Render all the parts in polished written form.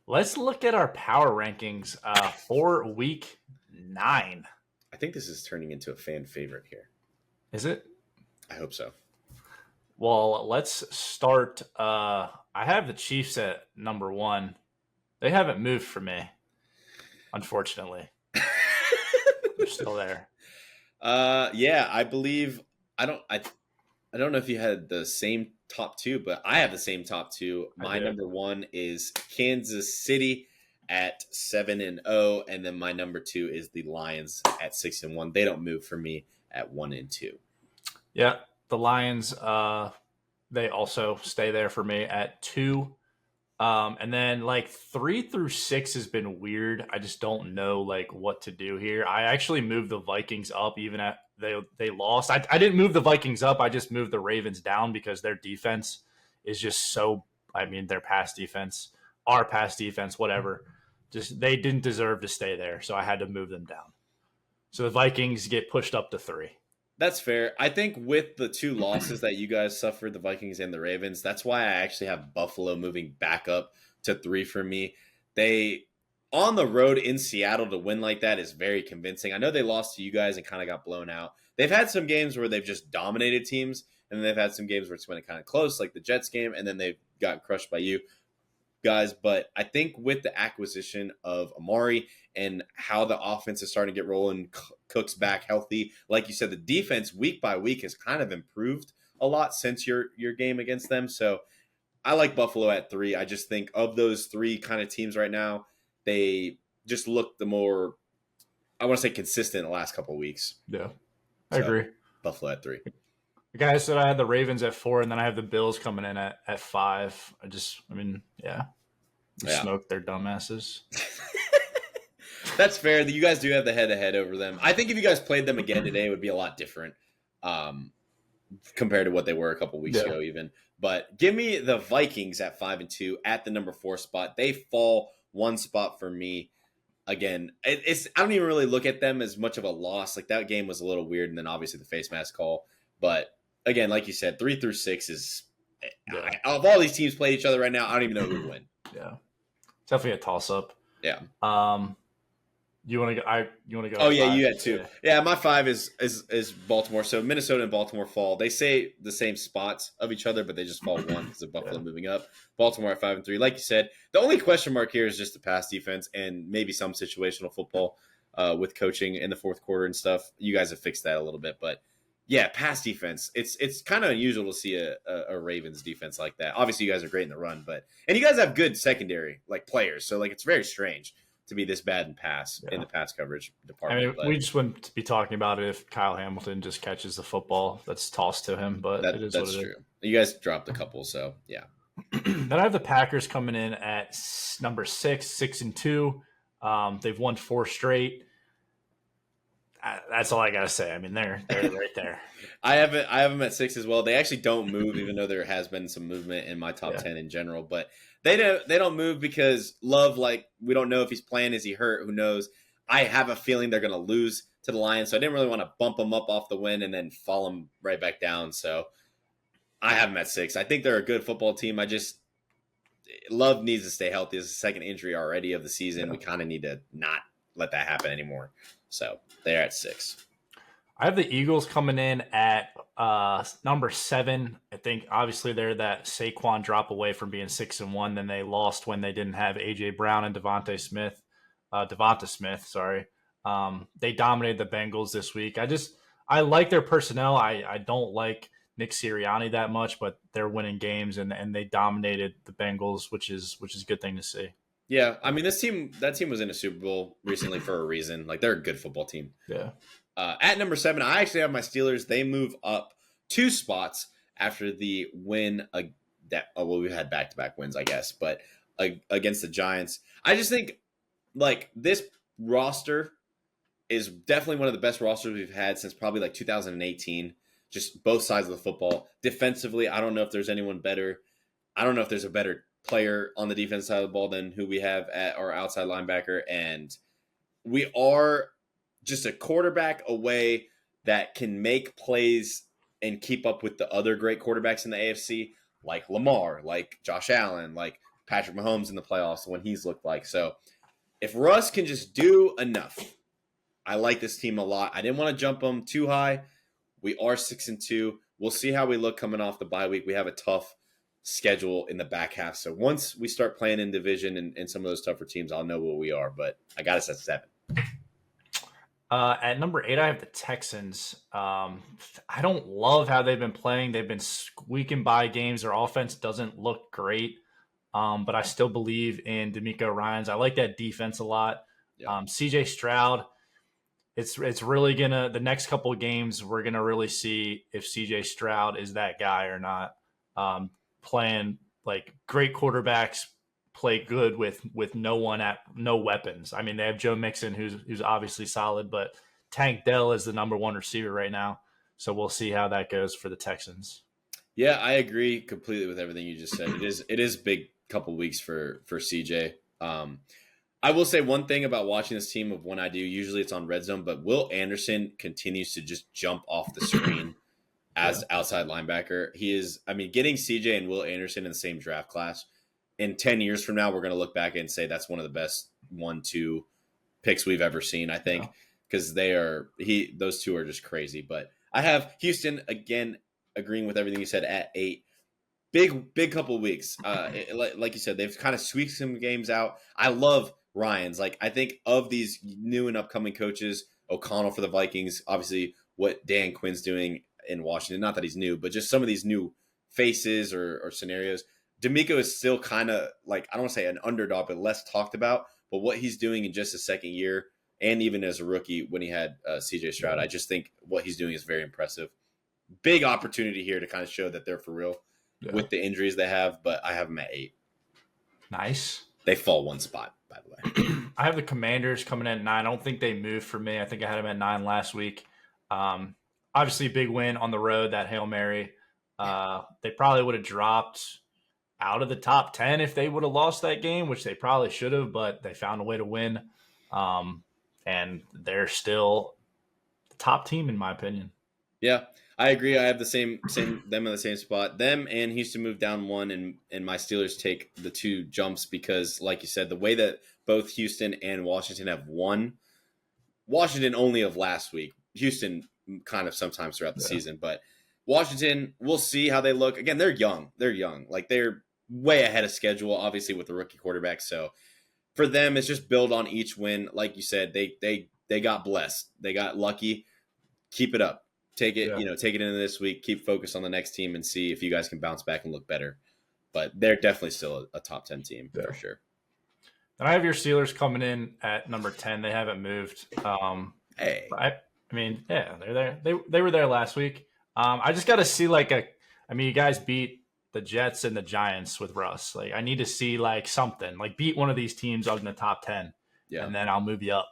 Let's look at our power rankings for week 9. I think this is turning into a fan favorite here. Is it? I hope so. Well, let's start. I have the Chiefs at number 1. They haven't moved for me, unfortunately. They're still there. Yeah, I believe I don't know if you had the same top two, but I have the same top two. My number one is Kansas City at 7-0, and then my number two is the Lions at 6-1. They don't move for me at 1-2. Yeah, the Lions. They also stay there for me at 2. And then like 3 through 6 has been weird. I just don't know like what to do here. I actually moved the Vikings up even at they lost. I didn't move the Vikings up. I just moved the Ravens down because their defense is just so. I mean, their pass defense, our pass defense, whatever. Just they didn't deserve to stay there, so I had to move them down. So the Vikings get pushed up to 3. That's fair. I think with the two losses that you guys suffered, the Vikings and the Ravens, that's why I actually have Buffalo moving back up to 3 for me. They on the road in Seattle to win like that is very convincing. I know they lost to you guys and kind of got blown out. They've had some games where they've just dominated teams, and then they've had some games where it's been kind of close, like the Jets game, and then they've got crushed by you guys. But I think with the acquisition of Amari and how the offense is starting to get rolling, Cook's back healthy. Like you said, the defense week by week has kind of improved a lot since your game against them. So I like Buffalo at 3. I just think of those 3 kind of teams right now, they just look the more, I want to say, consistent the last couple of weeks. Yeah, I agree. Buffalo at 3. The guy said I had the Ravens at 4, and then I have the Bills coming in at 5. Smoke their dumbasses. That's fair. You guys do have the head-to-head over them. I think if you guys played them again today, it would be a lot different compared to what they were a couple weeks ago even. But give me the Vikings at 5-2 at the number 4 spot. They fall 1 spot for me. Again, I don't even really look at them as much of a loss. Like that game was a little weird, and then obviously the face mask call. But again, like you said, 3 through 6 is of all these teams play each other right now, I don't even know who would win. Yeah, it's definitely a toss up. Yeah. You want to go? You want to go? Oh yeah, you had 2. Yeah, my 5 is Baltimore. So Minnesota and Baltimore fall. They say the same spots of each other, but they just fall 1 because of Buffalo moving up. Baltimore at 5-3. Like you said, the only question mark here is just the pass defense and maybe some situational football with coaching in the fourth quarter and stuff. You guys have fixed that a little bit, but yeah, pass defense. It's kind of unusual to see a Ravens defense like that. Obviously, you guys are great in the run, and you guys have good secondary like players. So like it's very strange to be this bad in the pass coverage department. I mean, we just wouldn't be talking about it if Kyle Hamilton just catches the football that's tossed to him, but that's true. You guys dropped a couple, so yeah. Then I have the Packers coming in at number 6, 6-2. They've won 4 straight. That's all I gotta say. I mean, they're right there. I have them at 6 as well. They actually don't move, even though there has been some movement in my top 10 in general. But they don't move because Love, like, we don't know if he's playing. Is he hurt? Who knows? I have a feeling they're going to lose to the Lions, so I didn't really want to bump them up off the win and then fall them right back down. So I have them at 6. I think they're a good football team. Love needs to stay healthy. It's the second injury already of the season. Yeah. We kind of need to not let that happen anymore. So they're at 6. I have the Eagles coming in at number 7. I think obviously they're that Saquon drop away from being 6-1. Then they lost when they didn't have A.J. Brown and Devonta Smith. They dominated the Bengals this week. I like their personnel. I don't like Nick Sirianni that much, but they're winning games and they dominated the Bengals, which is a good thing to see. Yeah, I mean that team was in a Super Bowl recently for a reason. Like they're a good football team. Yeah. At number 7, I actually have my Steelers. They move up 2 spots after the win. We had back-to-back wins, I guess, but against the Giants. I just think like this roster is definitely one of the best rosters we've had since probably like 2018. Just both sides of the football. Defensively, I don't know if there's anyone better. I don't know if there's a better player on the defense side of the ball than who we have at our outside linebacker, and we are just a quarterback away that can make plays and keep up with the other great quarterbacks in the AFC, like Lamar, like Josh Allen, like Patrick Mahomes in the playoffs, when he's looked like. So if Russ can just do enough, I like this team a lot. I didn't want to jump them too high. We are 6-2. We'll see how we look coming off the bye week. We have a tough schedule in the back half. So once we start playing in division and some of those tougher teams, I'll know what we are. But I got us at 7. At number 8, I have the Texans. I don't love how they've been playing. They've been squeaking by games. Their offense doesn't look great, but I still believe in D'Amico Ryans. I like that defense a lot. Yeah. CJ Stroud, it's really gonna, the next couple of games we're gonna really see if CJ Stroud is that guy or not. Playing like great quarterbacks play good with no weapons. I mean, they have Joe Mixon who's obviously solid, but Tank Dell is the number 1 receiver right now. So we'll see how that goes for the Texans. Yeah, I agree completely with everything you just said. It is big couple weeks for CJ. I will say one thing about watching this team of when I do, usually it's on red zone, but Will Anderson continues to just jump off the screen as outside linebacker. He is, I mean, getting CJ and Will Anderson in the same draft class, in 10 years from now, we're going to look back and say that's one of the best 1-2 picks we've ever seen, I think, because those two are just crazy. But I have Houston, again, agreeing with everything you said, at 8. Big couple of weeks. Like you said, they've kind of squeaked some games out. I love Ryans. Like, I think of these new and upcoming coaches, O'Connell for the Vikings, obviously what Dan Quinn's doing in Washington, not that he's new, but just some of these new faces or scenarios. D'Amico is still kind of like, I don't want to say an underdog, but less talked about. But what he's doing in just his second year, and even as a rookie when he had CJ Stroud, I just think what he's doing is very impressive. Big opportunity here to kind of show that they're for real with the injuries they have, but I have them at 8. Nice. They fall one spot, by the way. I have the Commanders coming in at 9. I don't think they moved for me. I think I had them at 9 last week. Obviously, a big win on the road, that Hail Mary. They probably would have dropped out of the top 10 if they would have lost that game, which they probably should have, but they found a way to win. And they're still the top team, in my opinion. Yeah, I agree. I have the same them in the same spot. Them and Houston moved down 1, and my Steelers take the 2 jumps because, like you said, the way that both Houston and Washington have won, Washington only of last week, Houston kind of sometimes throughout the season, but Washington, we'll see how they look. Again, they're young. Like, they're way ahead of schedule, obviously, with the rookie quarterback. So for them, it's just build on each win. Like you said, they got blessed. They got lucky. Keep it up. Take it, take it into this week. Keep focused on the next team and see if you guys can bounce back and look better. But they're definitely still a top 10 team for sure. And I have your Steelers coming in at number 10. They haven't moved. Hey, I mean, yeah, they're there. They were there last week. I just got to see you guys beat the Jets and the Giants with Russ. Like, I need to see like something, like beat one of these teams in the top 10, and then I'll move you up.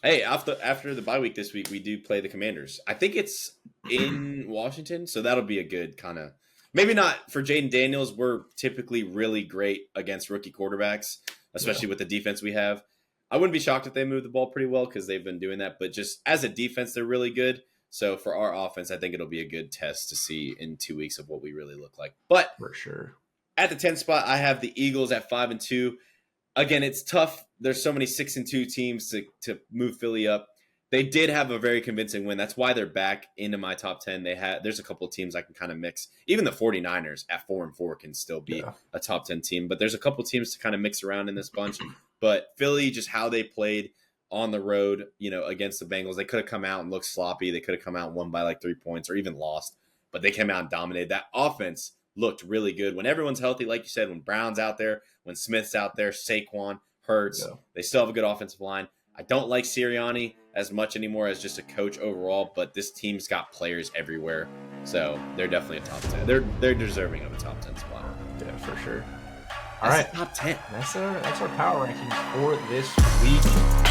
Hey, after the bye week this week, we do play the Commanders. I think it's in Washington, so that'll be a good kind of, maybe not for Jaden Daniels. We're typically really great against rookie quarterbacks, especially with the defense we have. I wouldn't be shocked if they move the ball pretty well because they've been doing that, but just as a defense, they're really good. So for our offense, I think it'll be a good test to see in 2 weeks of what we really look like. But for sure, at the 10th spot, I have the Eagles at 5-2. Again, it's tough. There's so many 6-2 teams to move Philly up. They did have a very convincing win. That's why they're back into my top 10. There's a couple of teams I can kind of mix. Even the 49ers at 4-4 can still be a top 10 team. But there's a couple of teams to kind of mix around in this bunch. But Philly, just how they played on the road, against the Bengals, they could have come out and looked sloppy. They could have come out and won by like 3 points or even lost. But they came out and dominated. That offense looked really good. When everyone's healthy, like you said, when Brown's out there, when Smith's out there, Saquon, Hurts, they still have a good offensive line. I don't like Sirianni as much anymore as just a coach overall, but this team's got players everywhere. So they're definitely a top 10. They're deserving of a top 10 spot. Yeah, for sure. All right, top 10. That's our power rankings for this week.